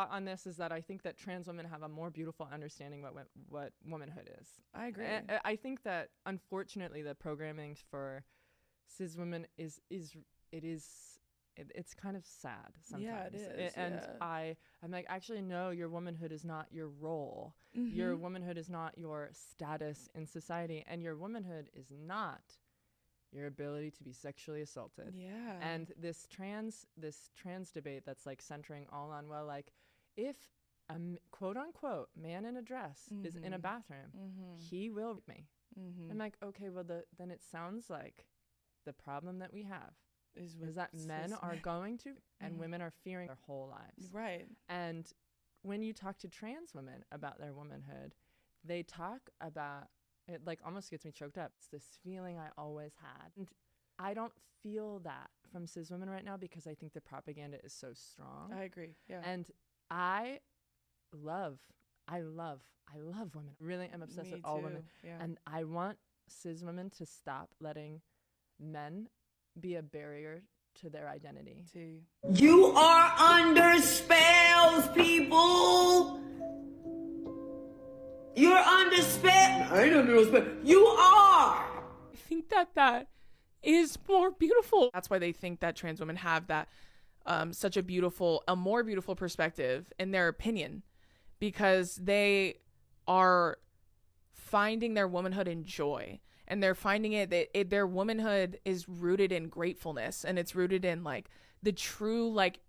thought on this is that I think that trans women have a more beautiful understanding what womanhood is. I agree. I think that unfortunately the programming for cis women it's kind of sad sometimes. Yeah, it is. I'm like, actually, no, your womanhood is not your role. Mm-hmm. Your womanhood is not your status in society, and your womanhood is not your ability to be sexually assaulted. Yeah. And this trans debate that's like centering all on, well, like, if a quote unquote man in a dress is in a bathroom, he will rape me. I'm like, okay, well, then it sounds like the problem that we have is that men are going to and women are fearing their whole lives. Right. And when you talk to trans women about their womanhood, they talk about it, like, almost gets me choked up. It's this feeling I always had. And I don't feel that from cis women right now because I think the propaganda is so strong. I agree. Yeah. And I love women. Really am obsessed with all women. Yeah. And I want cis women to stop letting men be a barrier to their identity. You are under spells, people. You're under spell. I ain't under no spell. You are. I think that is more beautiful. That's why they think that trans women have that such a more beautiful perspective in their opinion, because they are finding their womanhood in joy. And they're finding their womanhood is rooted in gratefulness, and it's rooted in like the true like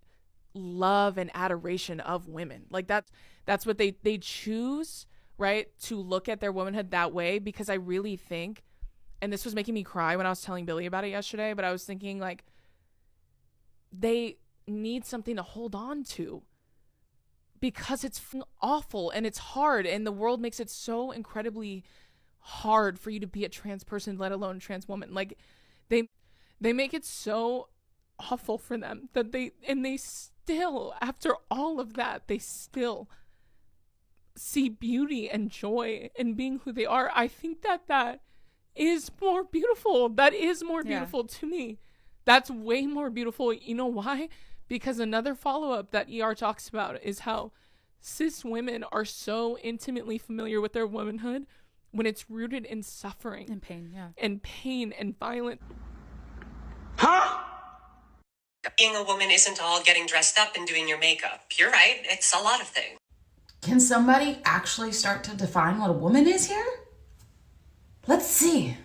love and adoration of women. Like that's what they choose, right? To look at their womanhood that way, because I really think, and this was making me cry when I was telling Billy about it yesterday, but I was thinking like they need something to hold on to because it's awful and it's hard, and the world makes it so incredibly hard for you to be a trans person, let alone a trans woman. Like they make it so awful for them that they still, after all of that, they still see beauty and joy in being who they are. I think that is more beautiful. That is more beautiful to me. That's way more beautiful. You know why? Because another follow-up that ER talks about is how cis women are so intimately familiar with their womanhood when it's rooted in suffering and pain, and pain and violence. Huh? Being a woman isn't all getting dressed up and doing your makeup. You're right, it's a lot of things. Can somebody actually start to define what a woman is here? Let's see.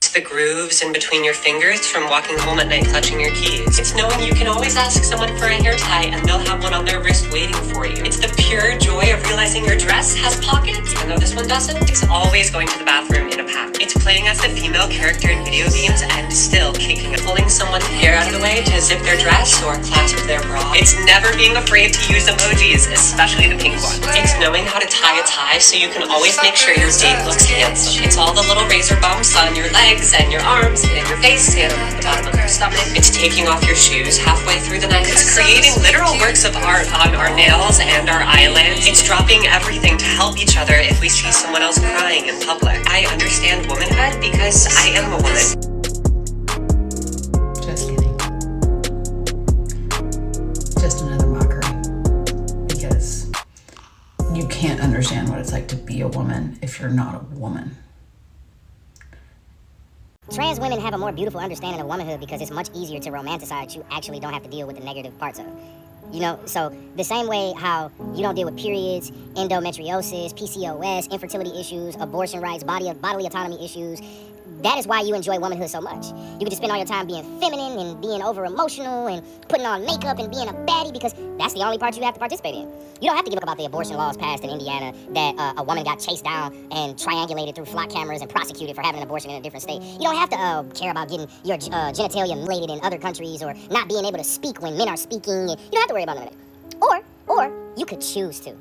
It's the grooves in between your fingers from walking home at night clutching your keys. It's knowing you can always ask someone for a hair tie and they'll have one on their wrist waiting for you. It's the pure joy of realizing your dress has pockets, even though this one doesn't. It's always going to the bathroom in a pack. It's playing as the female character in video games and still kicking and pulling someone's hair out of the way to zip their dress or clasp their bra. It's never being afraid to use emojis, especially the pink ones. It's knowing how to tie a tie so you can always make sure your date looks handsome. It's all the little razor bumps on your legs and your arms and your face and the bottom of your stomach. It's taking off your shoes halfway through the night. It's creating literal works of art on our nails and our eyelids. It's dropping everything to help each other if we see someone else crying in public. I understand womanhood because I am a woman. Just kidding. Just another mockery. Because you can't understand what it's like to be a woman if you're not a woman. Trans women have a more beautiful understanding of womanhood because it's much easier to romanticize. You actually don't have to deal with the negative parts of it. You know, so the same way how you don't deal with periods, endometriosis, PCOS, infertility issues, abortion rights, bodily autonomy issues, that is why you enjoy womanhood so much. You can just spend all your time being feminine and being over-emotional and putting on makeup and being a baddie because that's the only part you have to participate in. You don't have to give a fuck about the abortion laws passed in Indiana that a woman got chased down and triangulated through flock cameras and prosecuted for having an abortion in a different state. You don't have to care about getting your genitalia mutilated in other countries or not being able to speak when men are speaking. You don't have to worry about none of that. Or you could choose to.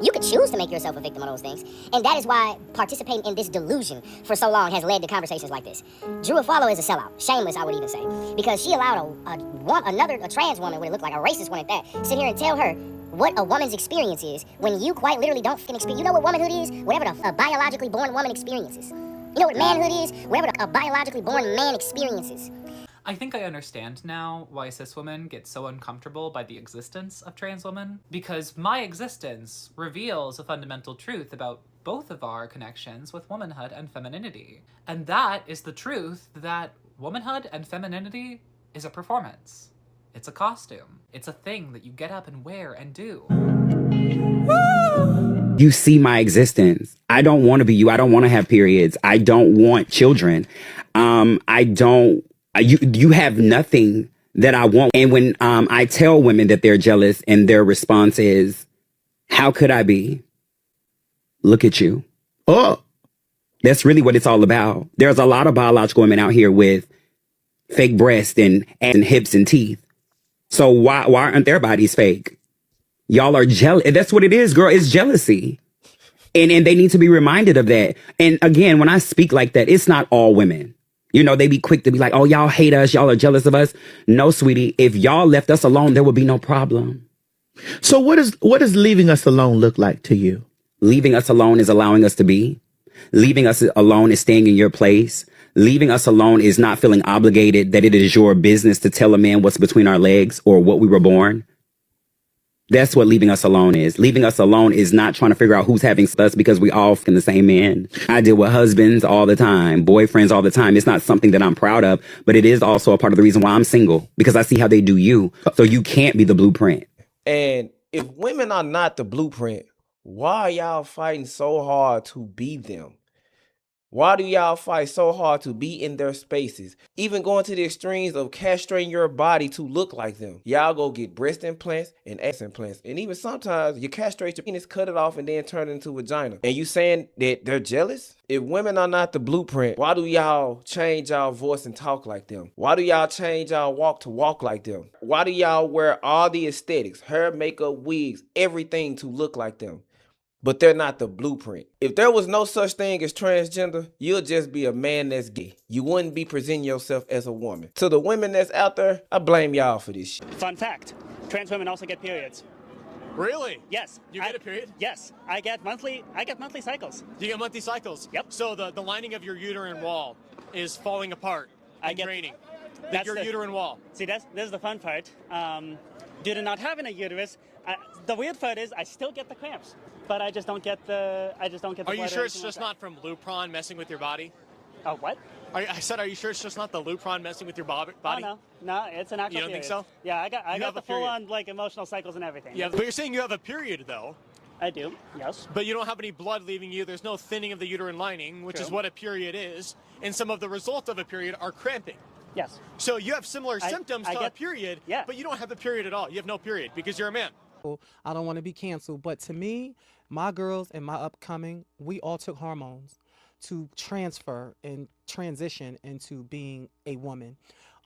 You could choose to make yourself a victim of those things. And that is why participating in this delusion for so long has led to conversations like this. Drew Afalo is a sellout. Shameless, I would even say. Because she allowed a trans woman, what it looked like, a racist one at that, sit here and tell her what a woman's experience is when you quite literally don't fucking experience. You know what womanhood is? Whatever a biologically born woman experiences. You know what manhood is? Whatever a biologically born man experiences. I think I understand now why cis women get so uncomfortable by the existence of trans women, because my existence reveals a fundamental truth about both of our connections with womanhood and femininity. And that is the truth that womanhood and femininity is a performance. It's a costume. It's a thing that you get up and wear and do. You see my existence. I don't want to be you. I don't want to have periods. I don't want children. You have nothing that I want. And when I tell women that they're jealous and their response is, how could I be? Look at you. Oh, that's really what it's all about. There's a lot of biological women out here with fake breasts and hips and teeth. So why aren't their bodies fake? Y'all are jealous. That's what it is, girl. It's jealousy. And they need to be reminded of that. And again, when I speak like that, it's not all women. You know, they be quick to be like, oh, y'all hate us. Y'all are jealous of us. No, sweetie, if y'all left us alone, there would be no problem. So what does leaving us alone look like to you? Leaving us alone is allowing us to be. Leaving us alone is staying in your place. Leaving us alone is not feeling obligated that it is your business to tell a man what's between our legs or what we were born. That's what leaving us alone is. Leaving us alone is not trying to figure out who's having us because we all in the same man. I deal with husbands all the time, boyfriends all the time. It's not something that I'm proud of, but it is also a part of the reason why I'm single, because I see how they do you. So you can't be the blueprint. And if women are not the blueprint, why are y'all fighting so hard to be them? Why do y'all fight so hard to be in their spaces? Even going to the extremes of castrating your body to look like them. Y'all go get breast implants and ass implants. And even sometimes you castrate your penis, cut it off, and then turn it into a vagina. And you saying that they're jealous? If women are not the blueprint, why do y'all change y'all voice and talk like them? Why do y'all change y'all walk to walk like them? Why do y'all wear all the aesthetics, hair, makeup, wigs, everything to look like them? But they're not the blueprint. If there was no such thing as transgender, you'll just be a man that's gay. You wouldn't be presenting yourself as a woman. To the women that's out there, I blame y'all for this shit. Fun fact, trans women also get periods. Really? Yes. You get a period? Yes. I get monthly cycles. You get monthly cycles? Yep. So the lining of your uterine wall is falling apart and draining. That's your uterine wall. See, this is the fun part. Due to not having a uterus, the weird part is I still get the cramps. But I just don't get the. Are you sure it's just not from Lupron messing with your body? Oh, what? I said, are you sure it's just not the Lupron messing with your body? Oh, no, it's an actual. You don't think so? Yeah, I got the full-on like emotional cycles and everything. Yeah, but you're saying you have a period though. I do. Yes. But you don't have any blood leaving you. There's no thinning of the uterine lining, which is what a period is. And some of the results of a period are cramping. Yes. So you have similar symptoms to a period, but you don't have a period at all. You have no period because you're a man. I don't want to be canceled, but to me, my girls and my upcoming, we all took hormones to transfer and transition into being a woman.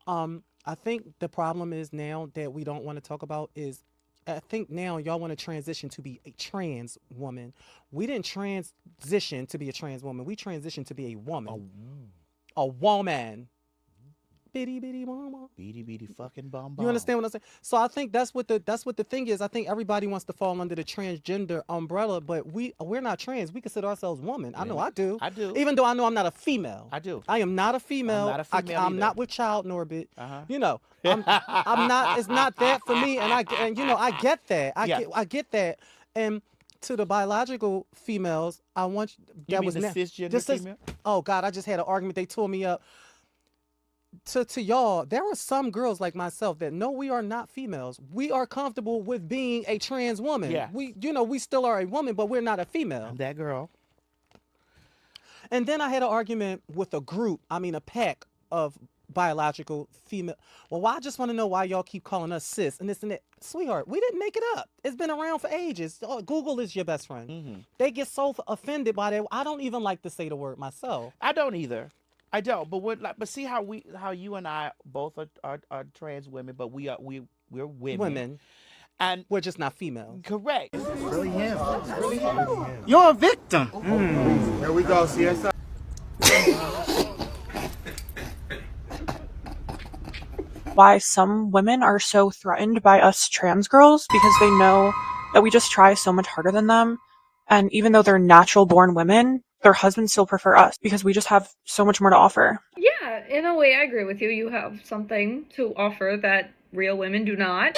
I think the problem is now that we don't want to talk about is, I think now y'all want to transition to be a trans woman. We didn't transition to be a trans woman. We transitioned to be a woman. A woman. Bitty bitty mama. Bitty bitty fucking bomb. You understand what I'm saying? So I think that's what the thing is. I think everybody wants to fall under the transgender umbrella, but we're not trans. We consider ourselves woman. I know I do. I do. Even though I know I'm not a female. I do. I am not a female. I'm not a female I'm not with child in orbit. You know, I'm not. It's not that for me. And you know, I get that. I get that. And to the biological females, I want you mean the cisgender female? Oh God, I just had an argument. They tore me up. To y'all, there are some girls like myself that know we are not females. We are comfortable with being a trans woman. Yeah. We still are a woman, but we're not a female. I'm that girl. And then I had an argument with a pack of biological female. Well, I just want to know why y'all keep calling us cis and this and that. Sweetheart, we didn't make it up. It's been around for ages. Google is your best friend. Mm-hmm. They get so offended by that. I don't even like to say the word myself. I don't either. I don't, but see how you and I both are trans women, but we're women. Women, and we're just not female. Correct. It's really him. You're a victim. Here we go, CSI. Why some women are so threatened by us trans girls, because they know that we just try so much harder than them, and even though they're natural born women, their husbands still prefer us because we just have so much more to offer. Yeah, Yeah, in a way, I agree with you. You have something to offer that real women do not.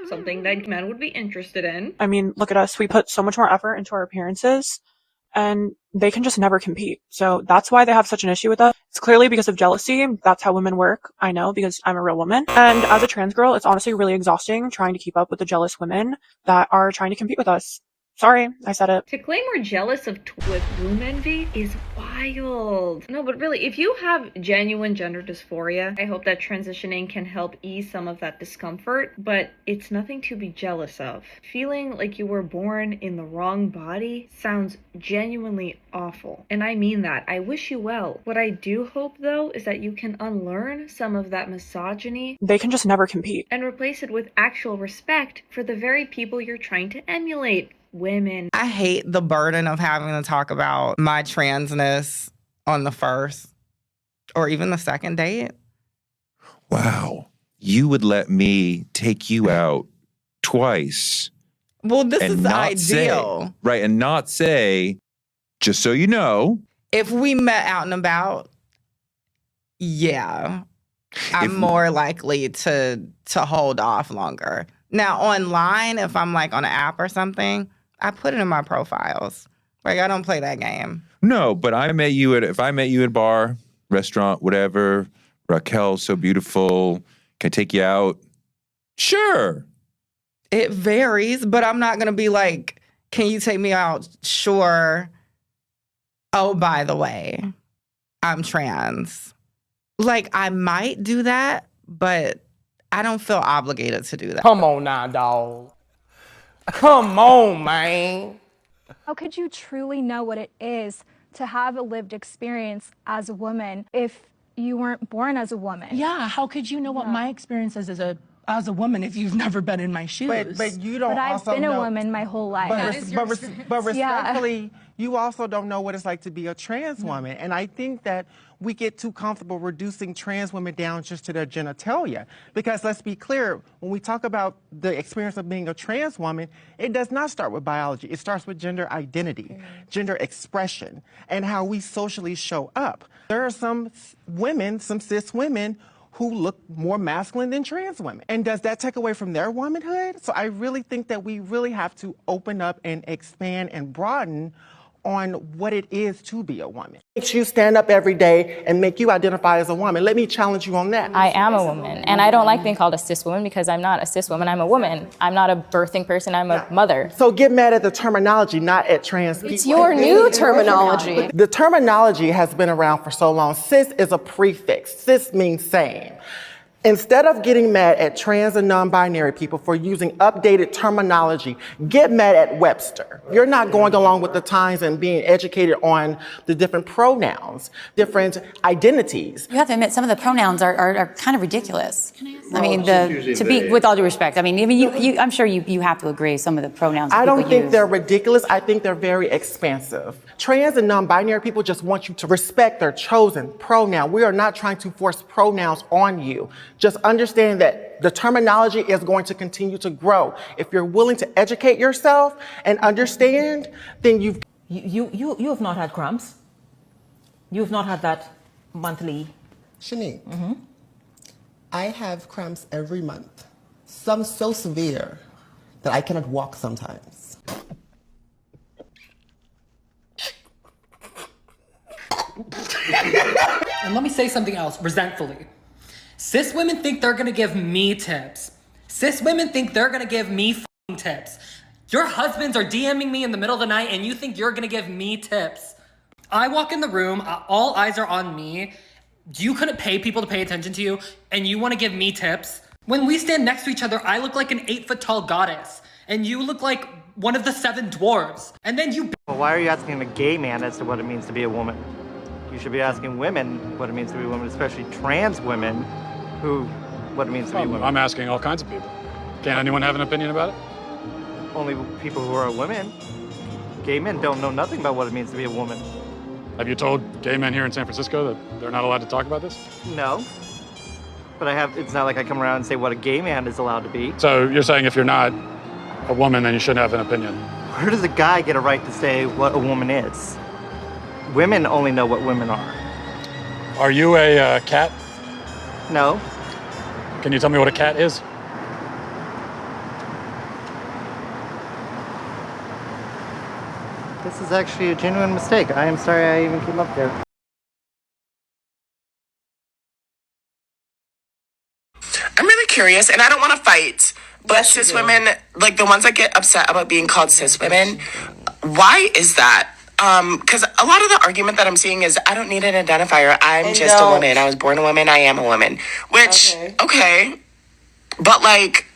Something that men would be interested in. I mean, look at us. We put so much more effort into our appearances, and they can just never compete. So that's why they have such an issue with us. It's clearly because of jealousy. That's how women work. I know, because I'm a real woman. And as a trans girl, it's honestly really exhausting trying to keep up with the jealous women that are trying to compete with us. Sorry, I said it. To claim we're jealous with womb envy is wild. No, but really, if you have genuine gender dysphoria, I hope that transitioning can help ease some of that discomfort, but it's nothing to be jealous of. Feeling like you were born in the wrong body sounds genuinely awful. And I mean that. I wish you well. What I do hope, though, is that you can unlearn some of that misogyny. They can just never compete. And replace it with actual respect for the very people you're trying to emulate. Women. I hate the burden of having to talk about my transness on the first or even the second date. Wow. You would let me take you out twice. Well, this is the ideal. Right, and not say, just so you know. If we met out and about, yeah, I'm more likely to hold off longer. Now, online, if I'm like on an app or something, I put it in my profiles. Like, I don't play that game. No, but if I met you at a bar, restaurant, whatever, Raquel's so beautiful, can I take you out? Sure. It varies, but I'm not going to be like, can you take me out? Sure. Oh, by the way, I'm trans. Like, I might do that, but I don't feel obligated to do that. Come on now, dog. Come on, man. How could you truly know what it is to have a lived experience as a woman if you weren't born as a woman? Yeah, how could you know what my experience is as a woman if you've never been in my shoes? But you don't. But I've also been know, a woman my whole life. But respectfully, you also don't know what it's like to be a trans woman. And I think that we get too comfortable reducing trans women down just to their genitalia. Because let's be clear, when we talk about the experience of being a trans woman, it does not start with biology. It starts with gender identity, gender expression, and how we socially show up. There are some women, some cis women, who look more masculine than trans women. And does that take away from their womanhood? So I really think that we really have to open up and expand and broaden on what it is to be a woman. Makes you stand up every day and make you identify as a woman. Let me challenge you on that. I am a woman, and I don't like being called a cis woman because I'm not a cis woman, I'm a woman. I'm not a birthing person, I'm a mother. So get mad at the terminology, not at trans people. It's your new terminology. The terminology has been around for so long. Cis is a prefix. Cis means same. Instead of getting mad at trans and non-binary people for using updated terminology, get mad at Webster. You're not going along with the times and being educated on the different pronouns, different identities. You have to admit, some of the pronouns are kind of ridiculous. I mean, to be, with all due respect, I mean, you I'm sure you have to agree some of the pronouns that I don't think use. they're ridiculous. I think they're very expansive. Trans and non-binary people just want you to respect their chosen pronoun. We are not trying to force pronouns on you. Just understand that the terminology is going to continue to grow. If you're willing to educate yourself and understand, then you have not had cramps. You've not had that monthly. Shanique, I have cramps every month. Some so severe that I cannot walk sometimes. And let me say something else, resentfully. Cis women think they're gonna give me tips. Cis women think they're gonna give me f***ing tips. Your husbands are DMing me in the middle of the night and you think you're gonna give me tips. I walk in the room, all eyes are on me. You couldn't pay people to pay attention to you and you wanna give me tips? When we stand next to each other, I look like an 8-foot tall goddess and you look like one of the 7 dwarves. And then you— Well, why are you asking a gay man as to what it means to be a woman? You should be asking women what it means to be a woman, especially trans women, what it means to be women. I'm asking all kinds of people. Can't anyone have an opinion about it? Only people who are women. Gay men don't know nothing about what it means to be a woman. Have you told gay men here in San Francisco that they're not allowed to talk about this? No. But it's not like I come around and say what a gay man is allowed to be. So you're saying if you're not a woman, then you shouldn't have an opinion? Where does a guy get a right to say what a woman is? Women only know what women are. Are you a cat? No. Can you tell me what a cat is? This is actually a genuine mistake. I am sorry I even came up there. I'm really curious, and I don't want to fight, but cis women, like the ones that get upset about being called cis women, why is that? Because a lot of the argument that I'm seeing is I don't need an identifier. I'm just a woman. I was born a woman. I am a woman. Which, okay, but like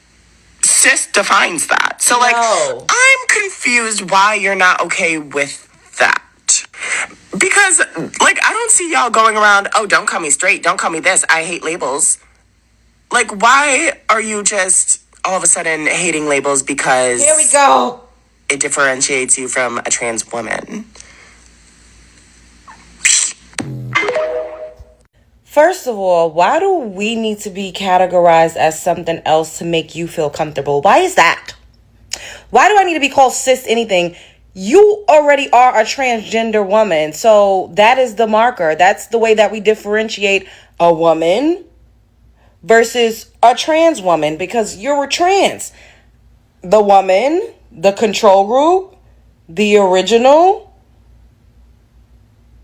cis defines that. So like, I'm confused why you're not okay with that. Because like, I don't see y'all going around, oh, don't call me straight. Don't call me this. I hate labels. Like, why are you just all of a sudden hating labels because here we go. It differentiates you from a trans woman? First of all, why do we need to be categorized as something else to make you feel comfortable? Why is that? Why do I need to be called cis anything? You already are a transgender woman. So that is the marker. That's the way that we differentiate a woman versus a trans woman, because you're a trans. The woman, the control group, the original,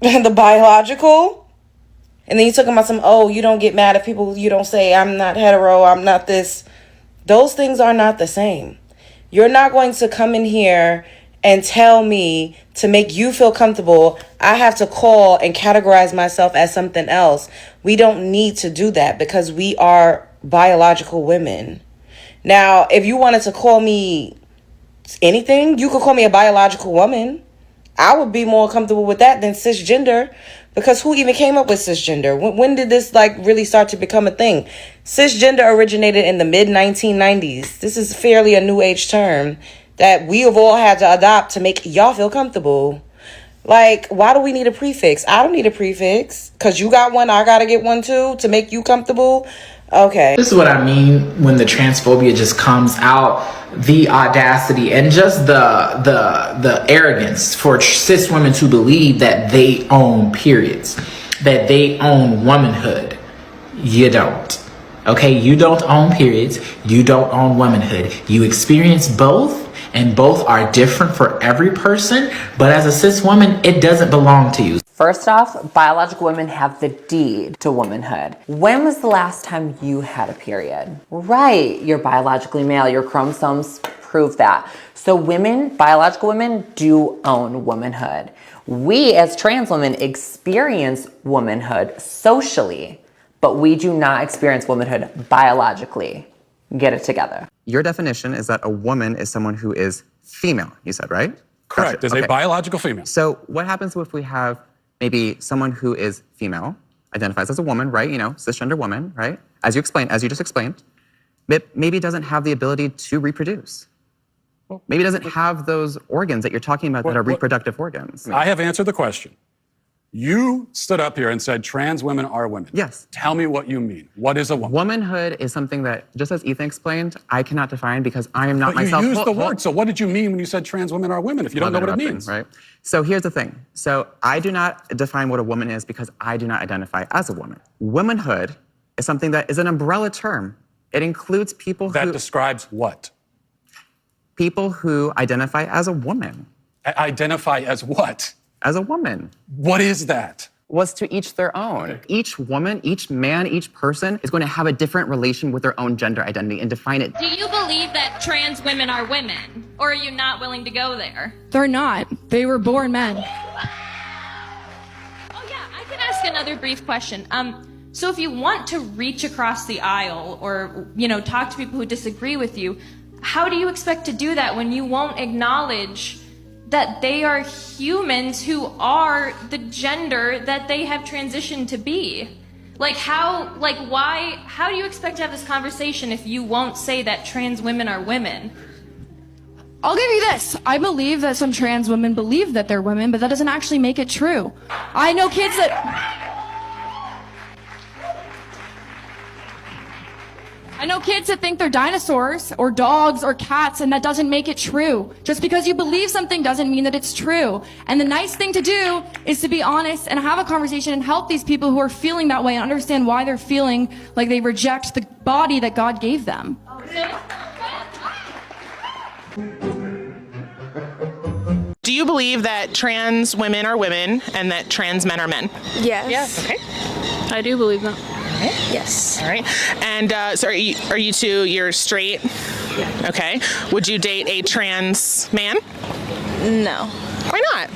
the biological. And then you talking about some, oh, you don't get mad at people, you don't say I'm not hetero, I'm not this. Those things are not the same. You're not going to come in here and tell me to make you feel comfortable, I have to call and categorize myself as something else. We don't need to do that because we are biological women. Now, if you wanted to call me anything, you could call me a biological woman. I would be more comfortable with that than cisgender, because who even came up with cisgender? When did this like really start to become a thing? Cisgender originated in the mid 1990s. This is fairly a new age term that we have all had to adopt to make y'all feel comfortable. Like, why do we need a prefix? I don't need a prefix. Because you got one, I got to get one too to make you comfortable. Okay. This is what I mean when the transphobia just comes out. The audacity and just the arrogance for cis women to believe that they own periods, that they own womanhood. You don't. Okay, you don't own periods. You don't own womanhood. You experience both. And both are different for every person, but as a cis woman, it doesn't belong to you. First off, biological women have the deed to womanhood. When was the last time you had a period? Right, you're biologically male, your chromosomes prove that. So women, biological women, do own womanhood. We as trans women experience womanhood socially, but we do not experience womanhood biologically. Get it together. Your definition is that a woman is someone who is female, you said, right? Correct, Gotcha. is a biological female. So what happens if we have maybe someone who is female, identifies as a woman, right? You know, cisgender woman, right? As you just explained, but maybe doesn't have the ability to reproduce. Maybe doesn't have those organs that you're talking about that are reproductive organs. I have answered the question. You stood up here and said trans women are women. Yes. Tell me what you mean. What is a woman? Womanhood is something that, just as Ethan explained, I cannot define because I am not myself. You used the word, so what did you mean when you said trans women are women if you don't know what it means? Right. So here's the thing. So I do not define what a woman is because I do not identify as a woman. Womanhood is something that is an umbrella term. It includes people that describes what? People who identify as a woman. Identify as what? As a woman. What is that? Was to each their own. Each woman, each man, each person is going to have a different relation with their own gender identity and define it. Do you believe that trans women are women? Or are you not willing to go there? They're not. They were born men. Oh yeah, I can ask another brief question. So if you want to reach across the aisle or, talk to people who disagree with you, how do you expect to do that when you won't acknowledge that they are humans who are the gender that they have transitioned to be? How do you expect to have this conversation if you won't say that trans women are women? I'll give you this. I believe that some trans women believe that they're women, but that doesn't actually make it true. I know kids I know kids that think they're dinosaurs or dogs or cats, and that doesn't make it true. Just because you believe something doesn't mean that it's true. And the nice thing to do is to be honest and have a conversation and help these people who are feeling that way and understand why they're feeling like they reject the body that God gave them. Do you believe that trans women are women and that trans men are men? Yes. Yes. Okay. I do believe that. Okay. Yes. All right. And so are you two, you're straight? Yeah. Okay. Would you date a trans man? No. Why not?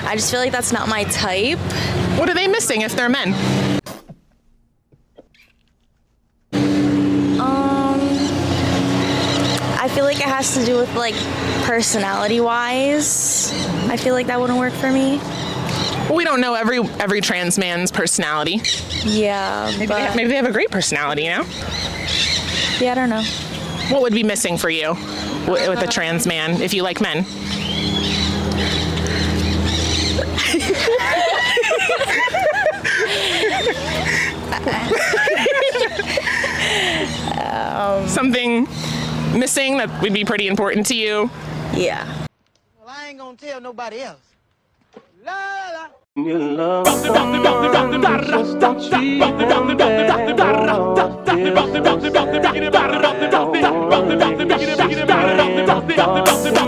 I just feel like that's not my type. What are they missing if they're men? I feel like it has to do with like personality-wise. I feel like that wouldn't work for me. Well, we don't know every trans man's personality. Yeah, Maybe they have a great personality, you know? Yeah, I don't know. What would be missing for you with a trans man if you like men? Something missing that would be pretty important to you? Yeah. Well, I ain't gonna tell nobody else. La la. You love someone, just don't even dare. Oh, I feel so sad. I don't wanna leave. She's playing my thoughts.